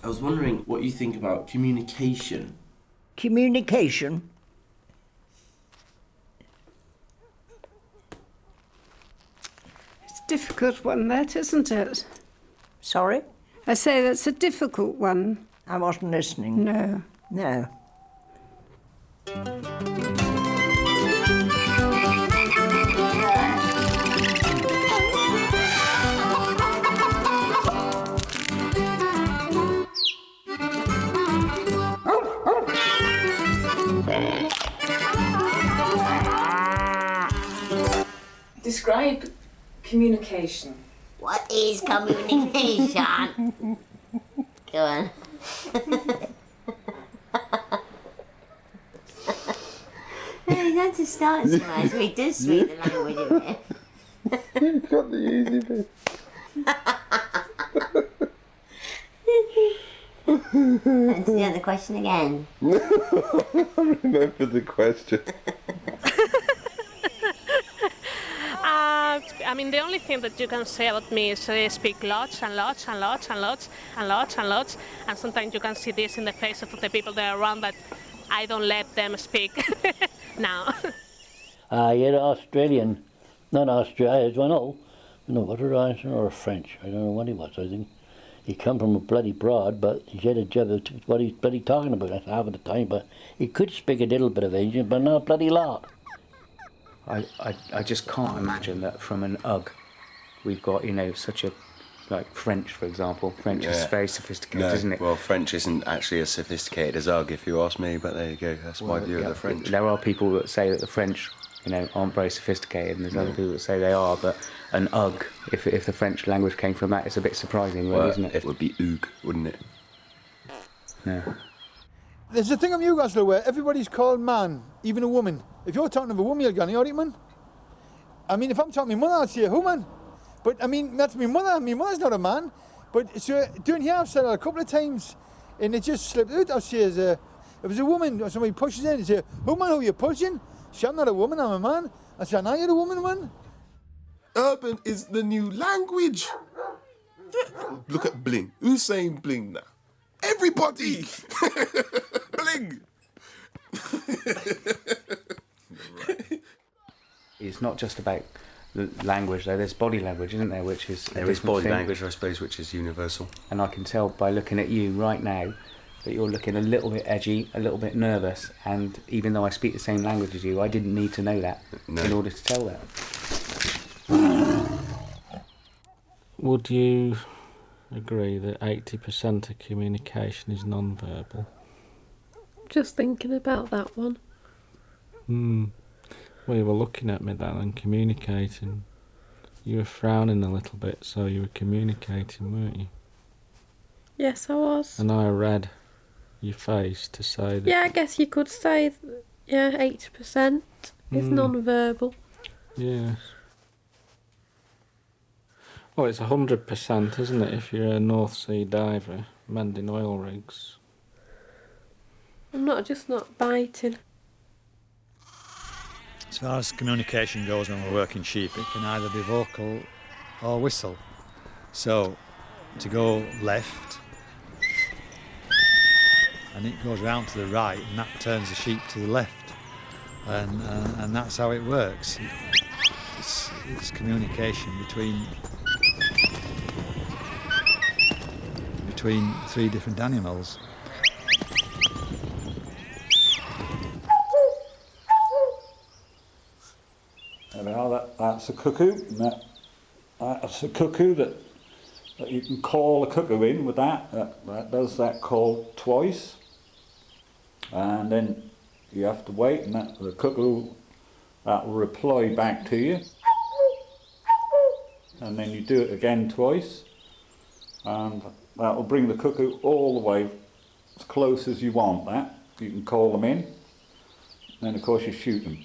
I was wondering what you think about communication. Communication? It's a difficult one, that, isn't it? Sorry? I say that's a difficult one. I wasn't listening. No. No. Describe communication. What is communication? Go on. He had to start somewhere, so he does speak the language of it. You've got the easy bit. And do you have the question again? I remember the question. I mean, the only thing that you can say about me is I speak lots and lots and lots and lots and lots and lots, and sometimes you can see this in the face of the people that are around, that I don't let them speak now. You're Australian, not Australian, I know. No, was it Irish or French? I don't know what he was. I think he come from a bloody broad, but he said a job of what he's bloody talking about half of the time. But he could speak a little bit of Asian, but not a bloody lot. I just can't imagine that from an UG we've got, such a, like French, for example. French is very sophisticated, isn't it? Well, French isn't actually as sophisticated as UG, if you ask me, but there you go. That's my view of the French. There are people that say that the French, aren't very sophisticated, and there's other people that say they are, but an UG, if the French language came from that, it's a bit surprising, really, isn't it? It would be UG, wouldn't it? Yeah. There's a thing in Newcastle where everybody's called man, even a woman. If you're talking to a woman, you're going, "Alright, man." I mean, if I'm talking to my mother, I'll say, "Who, man?" But I mean, that's my mother. My mother's not a man. But so doing here, I've said it a couple of times, and it just slipped out. I'll say, if it's a woman or somebody pushes in, they say, "Who, man? Who are you pushing?" Say, "I'm not a woman. I'm a man." I say, "Now you're a woman, man." Urban is the new language. Look at bling. Who's saying bling now? Everybody! Bling! It's not just about the language, though. There's body language, isn't there? Which is there is body language, I suppose, which is universal. And I can tell by looking at you right now that you're looking a little bit edgy, a little bit nervous, and even though I speak the same language as you, I didn't need to know that in order to tell that. Would you agree that 80% of communication is non-verbal? Just thinking about that one. Well, you were looking at me then and communicating. You were frowning a little bit, so you were communicating, weren't you? Yes, I was. And I read your face to say that... Yeah, I guess you could say, 80% is non-verbal. Yes. Well, it's 100%, isn't it, if you're a North Sea diver mending oil rigs? I'm not biting. As far as communication goes when we're working sheep, it can either be vocal or whistle. So, to go left, and it goes round to the right, and that turns the sheep to the left. And that's how it works. It's communication between three different animals. That's a cuckoo. That's a cuckoo that you can call a cuckoo in with that. That does that call twice, and then you have to wait, and the cuckoo that will reply back to you, and then you do it again twice, and that will bring the cuckoo all the way as close as you want. That you can call them in, and then of course you shoot them.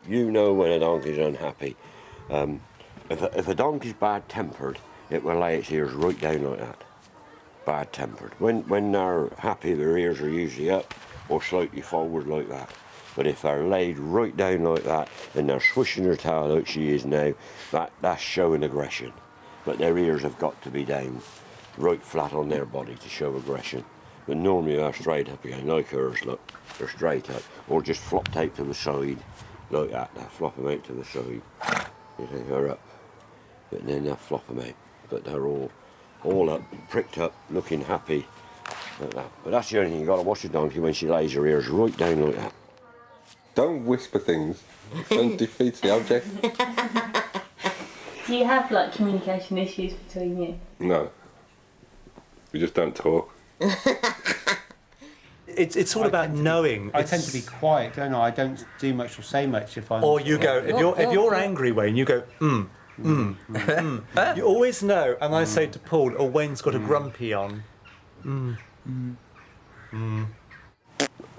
You know when a donkey's unhappy. If a donkey's bad-tempered, it will lay its ears right down like that. Bad-tempered. When they're happy, their ears are usually up or slightly forward like that. But if they're laid right down like that and they're swishing their tail like she is now, that's showing aggression. But their ears have got to be down. right flat on their body to show aggression. But normally they're straight up again, like hers, look. They're straight up. Or just flopped out to the side, like that. They'll flop them out to the side. You think they're up. But then they'll flop them out. But they're all up, pricked up, looking happy. Like that. But that's the only thing, you've got to watch the donkey when she lays her ears right down like that. Don't whisper things. It defeats the object. Do you have like communication issues between you? No. We just don't talk. It's all about knowing. I tend to be quiet, don't I? I don't do much or say much if I'm. Or you go if you're angry, Wayne. You go You always know. And I say to Paul, "Oh, Wayne's got a grumpy on." On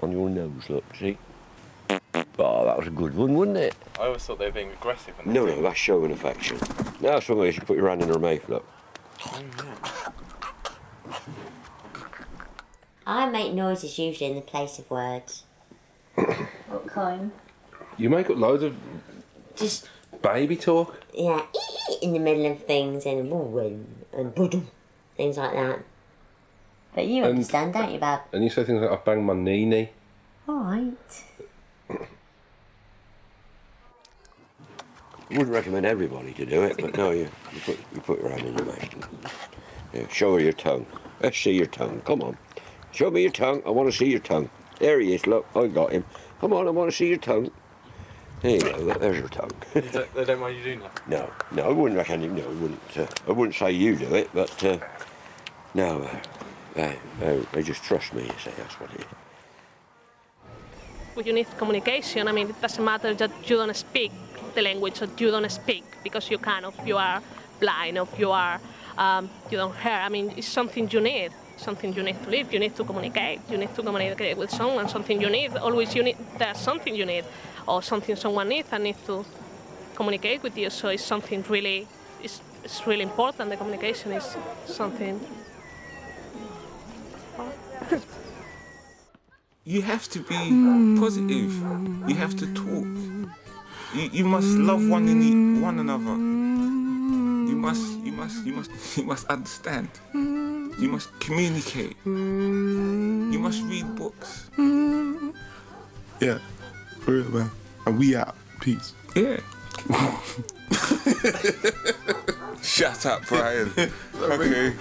your nose, look, see? Oh, that was a good one, wasn't it? I always thought they were being aggressive. No, that's showing affection. Now that's something you should put your hand in her mouth, look. I make noises usually in the place of words. What kind? You make up loads of Just baby talk. yeah, in the middle of things and things like that. But you understand, don't you, Bab? And you say things like, I banged my knee. All right. I wouldn't recommend everybody to do it, but no, you put your hand in your mouth. Yeah, show her your tongue. Let's see your tongue. Come on. Show me your tongue. I want to see your tongue. There he is. Look, I got him. Come on, I want to see your tongue. There you go. Look, there's your tongue. They don't mind you doing that? No, I wouldn't recommend him. No, I wouldn't say you do it, but no, they just trust me. You say that's what it is. When you need communication, I mean, it doesn't matter that you don't speak the language or you don't speak because you are blind or you don't hear. I mean, it's something you need to live. You need to communicate. You need to communicate with someone. Something you need. Always there's something you need or something someone needs and needs to communicate with you. So it's something really, it's really important. The communication is something. You have to be positive. You have to talk. You must love one another. You must understand. You must communicate. You must read books. Yeah, for real, man. And we out. Peace. Yeah. Shut up, Brian. Okay.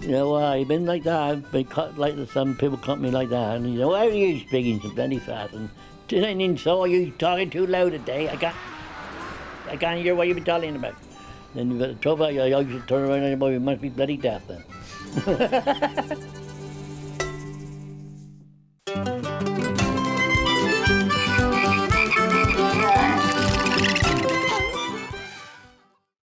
You know, I've been like that. I've been cut like some people cut me like that. And you know, why are you speaking so bloody fast? And didn't saw you talking too loud today. I can't hear what you've been talking about. Then you've got the trouble. You should turn around and you must be bloody deaf then.